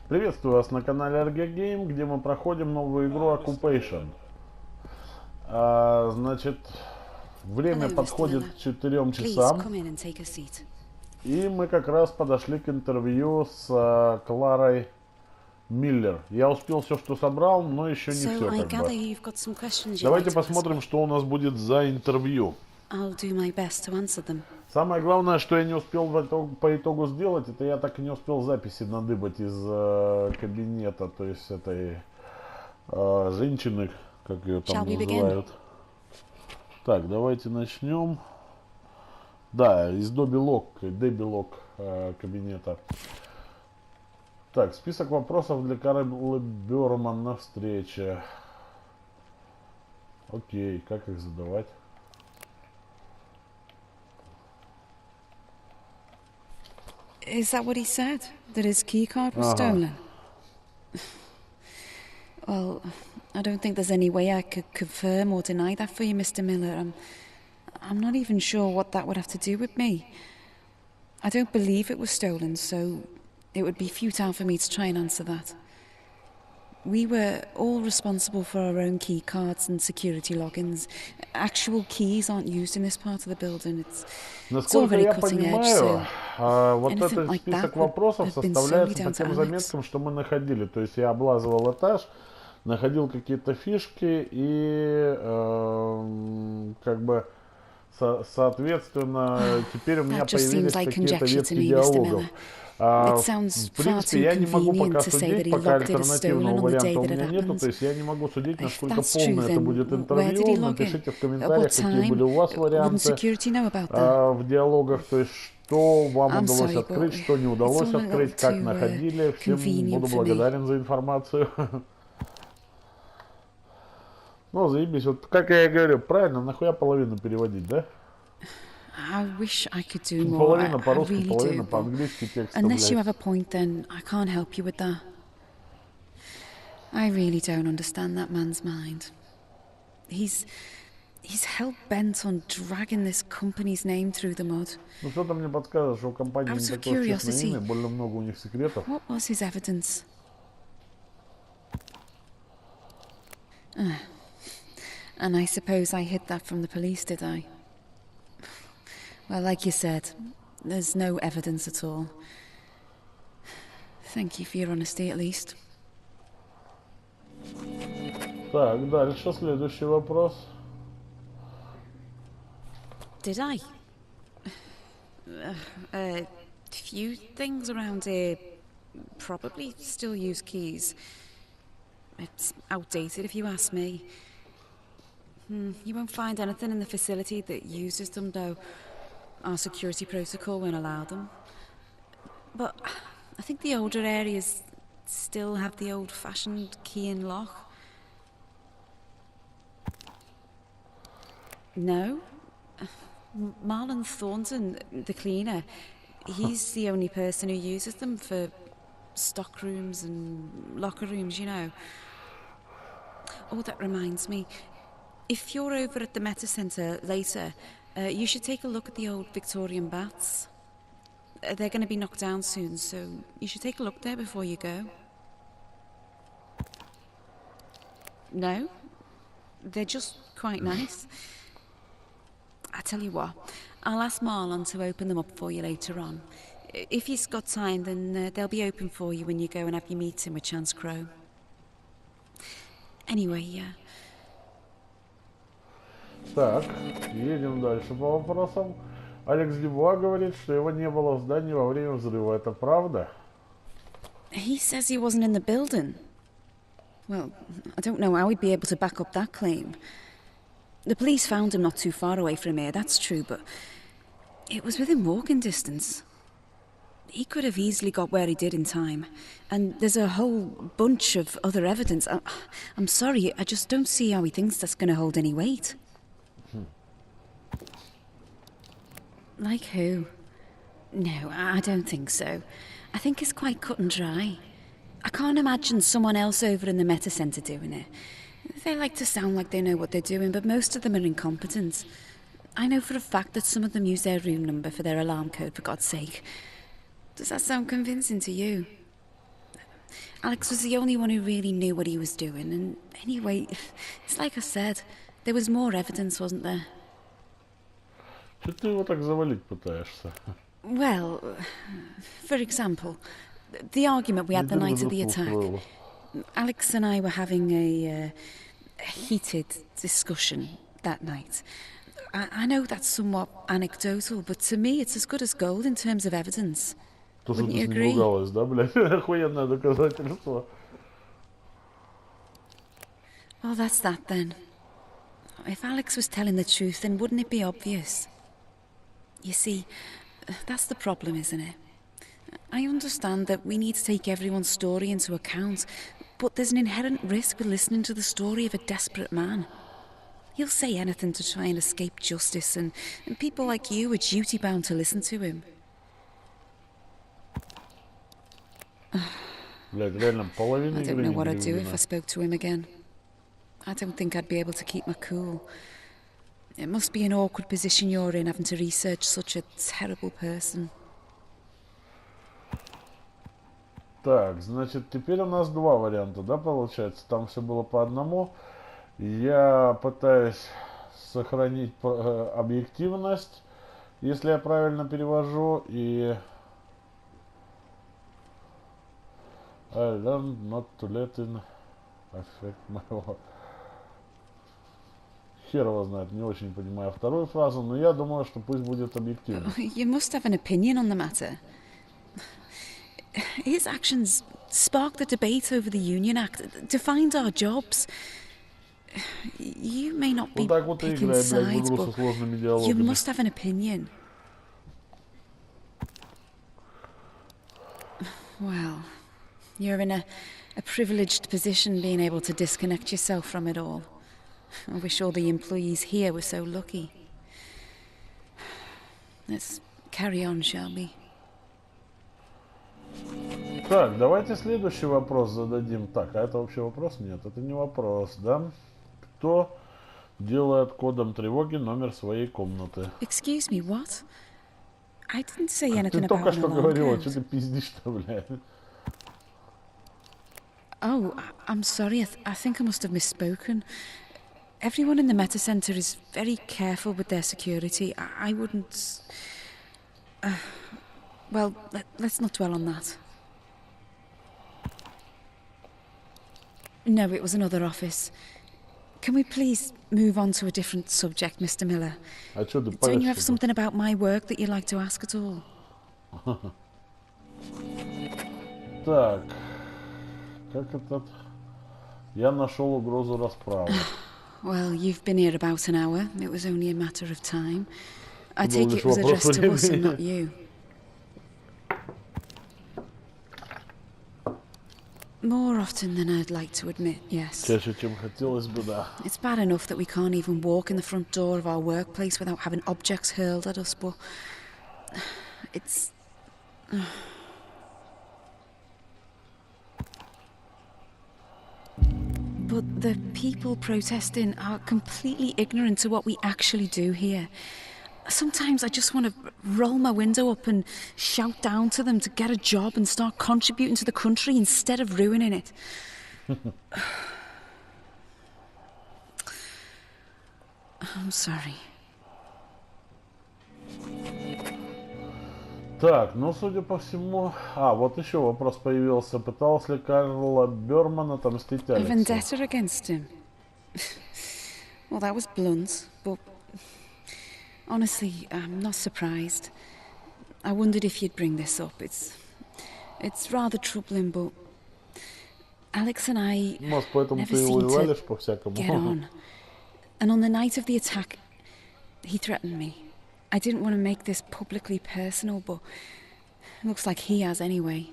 Приветствую вас на канале RG Game, где мы проходим новую игру Occupation. Значит, время Hello, Mr. подходит Miller. к 4 Please часам. come in and take a seat. И мы как раз подошли к интервью с Кларой Миллер. Я успел все, что собрал, но еще не So все I как gather бы. you've got some questions you'd like Давайте to ask посмотрим, me. что у нас будет за интервью. I'll do my best to answer them. Самое главное, что я не успел по итогу сделать, это я так и не успел записи надыбать из кабинета, то есть этой женщины, как ее там Shall we begin? называют. Так, давайте начнем. Да, из Дебилок кабинета. Так, список вопросов для КЛАРОЙ БӨРМАН на встрече. Окей, как их задавать? Is that what he said? That his keycard was Ага. stolen? Well, I don't think there's any way I could confirm or deny that for you, Mr. Miller. I'm not even sure what that would have to do with me. I don't believe it was stolen, so it would be futile for me to try and answer that. We were all responsible for our own key cards and security logins. Actual keys aren't used in this part of the building. It's all Насколько very я cutting edge, понимаю, so вот anything этот like список that would вопросов have been solely составляется по down to тем Alex. заметкам, что мы находили. То есть я облазывал этаж, находил какие-то фишки и как бы соответственно теперь у меня That just seems появились like какие-то conjecture to ветки me, Mr. диалогов. Miller. It В sounds far принципе, too я не могу convenient пока to say that судить, he пока logged it as stolen альтернативного on the day варианта у that it меня нету, happened. то есть я не могу судить, If насколько that's true, полное это будет then where did he интервью. log in? Напишите в At what комментариях, какие были time? у вас Wouldn't варианты security know about that? в диалогах, то есть что вам I'm удалось sorry, but открыть, что не it's удалось all a little открыть, как too находили. Всем convenient буду for me. благодарен за информацию. Ну, заебись, вот как я и говорю, правильно, нахуя половину переводить, да? I wish I could do more. Половина I по-русски, really половина do. But по-английски текста, unless you блядь. have a point, then I can't help you with that. I really don't understand that man's mind. He's hell-bent on dragging this company's name through the mud. Ну, что-то мне подсказывает, что у компании не Out of такое честное curiosity, имя, больно много у них секретов. what was his evidence? And I suppose I hid that from the police, did I? Well, like you said, there's no evidence at all. Thank you for your honesty, at least. Так, дальше, следующий вопрос. Did I? A few things around here probably still use keys. It's outdated if you ask me. You won't find anything in the facility that uses them, though. Our security protocol won't allow them. But I think the older areas still have the old-fashioned key and lock. No? Marlon Thornton, the cleaner, he's the only person who uses them for stock rooms and locker rooms, you know. Oh, that reminds me. If you're over at the Meta Centre later, you should take a look at the old Victorian baths. They're going to be knocked down soon, so you should take a look there before you go. No? They're just quite nice. I tell you what, I'll ask Marlon to open them up for you later on. If he's got time, then they'll be open for you when you go and have your meeting with Chance Crow. Anyway, Так, едем дальше по вопросам. Алекс Дюбуа говорит, что его не было в здании во время взрыва. Это правда? he says he wasn't in the building. Well, I don't know how he'd be able to back up that claim. The police found him not too far away from here, that's true, but it was within walking distance. He could have easily got where he did in time. And there's a whole bunch of other evidence. I'm sorry, I just don't see how he thinks that's going to hold any weight. Like who? No, I don't think so. I think it's quite cut and dry. I can't imagine someone else over in the Meta Centre doing it. They like to sound like they know what they're doing, but most of them are incompetent. I know for a fact that some of them use their room number for their alarm code, for God's sake. Does that sound convincing to you? Alex was the only one who really knew what he was doing, and anyway, it's like I said, there was more evidence, wasn't there? Что ты его так завалить пытаешься? Well, for example, the argument we had the night of the attack. Alex and I were having a heated discussion that night. I know that's somewhat anecdotal, but to me it's as good as gold in terms of evidence. То, что Wouldn't ты you с ним agree? ругалась, да, блядь? Охуенное доказательство. Well, that's that then. If Alex was telling the truth, then wouldn't it be obvious? You see, that's the problem, isn't it? I understand that we need to take everyone's story into account, but there's an inherent risk with listening to the story of a desperate man. He'll say anything to try and escape justice, and people like you are duty-bound to listen to him. Блядь, реально половина I игры don't know не what I'd do if переведена. I spoke to him again. I don't think I'd be able to keep my cool. It must be an awkward position you're in, having to research such a terrible person. Так, значит, теперь у нас два варианта, да, получается? Там все было по одному. Я пытаюсь сохранить объективность, если я правильно перевожу, и I learned not to let it affect my work. Хер его знает, не очень понимаю вторую фразу, но я думаю, что пусть будет объективно. You must have an opinion on the matter. His actions sparked a debate over the Union Act, defined our jobs. You may not be Вот так вот и picking играй, блядь, в sides, игру со but сложными you диалогами. must have an opinion. Well, you're in a privileged position being able to disconnect yourself from it all. I wish all the employees here were so lucky. Let's carry on, shall we? Так, давайте следующий вопрос зададим. Так, а это вообще вопрос? Нет, это не вопрос, да? Кто делает кодом тревоги номер своей комнаты? Excuse me, what? I didn't say Ты anything только about an что alarm говорила, что code. ты пиздишь-то, блядь? Oh, I'm sorry. I think I must have misspoken. Everyone in the Meta Centre is very careful with their security. I wouldn't... well, let's not dwell on that. No, it was another office. Can we please move on to a different subject, Mr. Miller? А что ты Don't you have паришься-то? something about my work that you'd like to ask at all? Так, как этот... Я нашел угрозу расправы. Well, you've been here about an hour. It was only a matter of time. I Был take лишь it was вопрос addressed to us and времени. not you. More often than I'd like to admit, yes. Чаще, чем хотелось бы, да. It's bad enough that we can't even walk in the front door of our workplace without having objects hurled at us, but it's... But the people protesting are completely ignorant to what we actually do here. Sometimes I just want to roll my window up and shout down to them to get a job and start contributing to the country instead of ruining it. I'm sorry. Так, ну, судя по всему... А, вот еще вопрос появился. Пытался ли Карла Бёрман отомстить A Алексу? vendetta against him. Well, that was blunt, but honestly, I'm not surprised. I wondered if you'd bring this up. It's rather troubling, but Alex and I Может, поэтому never ты его и seem to валишь по-всякому? get on. And on the night of the attack, he threatened me. I didn't want to make this publicly personal, but it looks like he has anyway.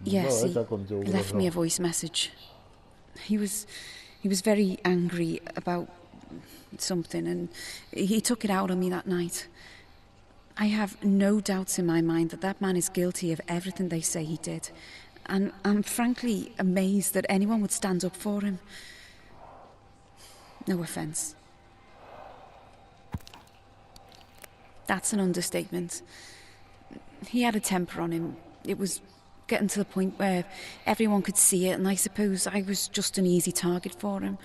Yes, Давай, he как он тебе left me a угрожал? voice message. He was very angry about something, and he took it out on me that night. I have no doubts in my mind that man is guilty of everything they say he did. And I'm frankly amazed that anyone would stand up for him. No offence. That's an understatement. He had a temper on him, It was getting to the point where everyone could see it, and I suppose I was just an easy target for him.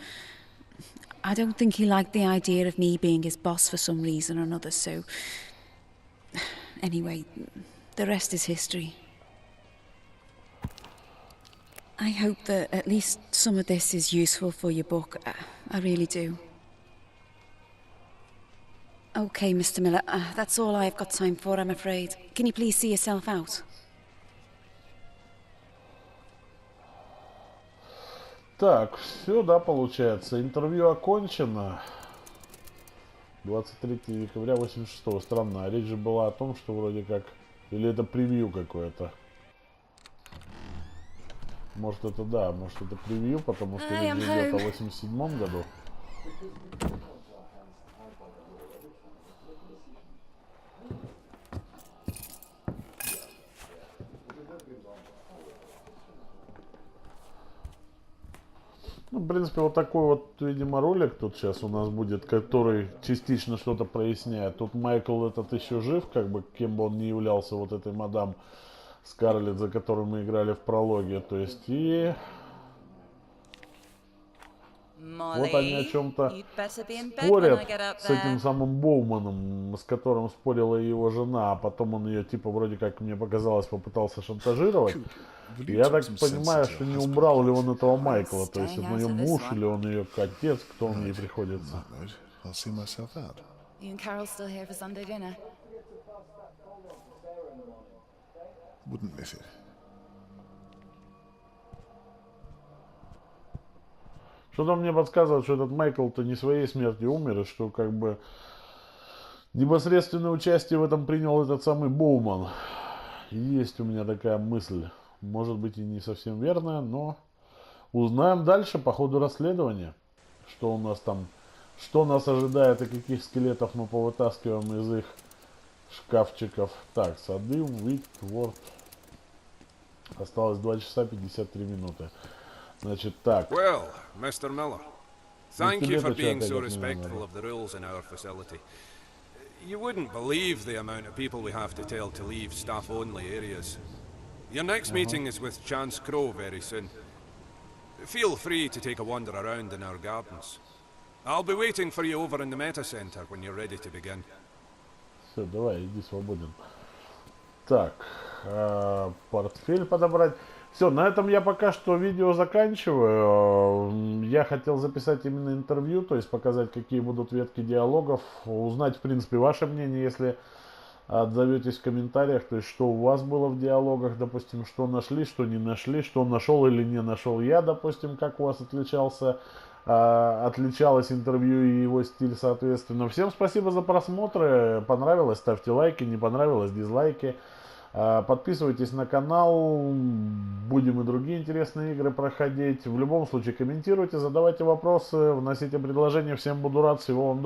I don't think he liked the idea of me being his boss for some reason or another, so... Anyway, the rest is history. I hope that at least some of this is useful for your book. I really do. Okay, Mr. Miller, that's all I've got time for, I'm afraid. Can you please see yourself out? Так, все, да, получается. Интервью окончено. 23 декабря 86-го. Странно, а речь же была о том, что вроде как... Или это превью какое-то? Может это да, может это превью, потому что речь идет о 87-м году. Ну, в принципе, вот такой вот, видимо, ролик тут сейчас у нас будет, который частично что-то проясняет. Тут Майкл этот еще жив, как бы, кем бы он ни являлся, вот этой мадам Скарлетт, за которую мы играли в прологе. То есть, и... Вот они о чем-то спорят с этим самым Боуманом, с которым спорила его жена, а потом он ее, типа, вроде как мне показалось, попытался шантажировать. Я так понимаю, что не убрал ли он этого Майкла, то есть он ее муж или он ее отец, кто он ей приходится. Что-то мне подсказывает, что этот Майкл-то не своей смертью умер, и что как бы непосредственное участие в этом принял этот самый Боуман. Есть у меня такая мысль. Может быть и не совсем верная, но узнаем дальше по ходу расследования, что у нас там, что нас ожидает и каких скелетов мы повытаскиваем из их шкафчиков. Так, сады, Уитворд. Осталось 2 часа 53 минуты. Значит, так. Well, Mr. Miller, thank you for being so respectful of the rules in our facility. You wouldn't believe the amount of people we have to tell to leave staff-only areas. Your next meeting is with Chance Crow very soon. Feel free to take a wander around in our gardens. I'll be waiting for you over in the Meta Center when you're ready to begin. Все, давай, иди свободен. Так, портфель подобрать. Все, на этом я пока что видео заканчиваю. Я хотел записать именно интервью, то есть показать, какие будут ветки диалогов, узнать, в принципе, ваше мнение, если отзоветесь в комментариях, то есть, что у вас было в диалогах, допустим, что нашли, что не нашли, что нашел или не нашел я, допустим, как у вас отличалось интервью и его стиль, соответственно. Всем спасибо за просмотры, понравилось, ставьте лайки, не понравилось, дизлайки. Подписывайтесь на канал, будем и другие интересные игры проходить. В любом случае комментируйте, задавайте вопросы, вносите предложения, всем буду рад, всего вам доброго.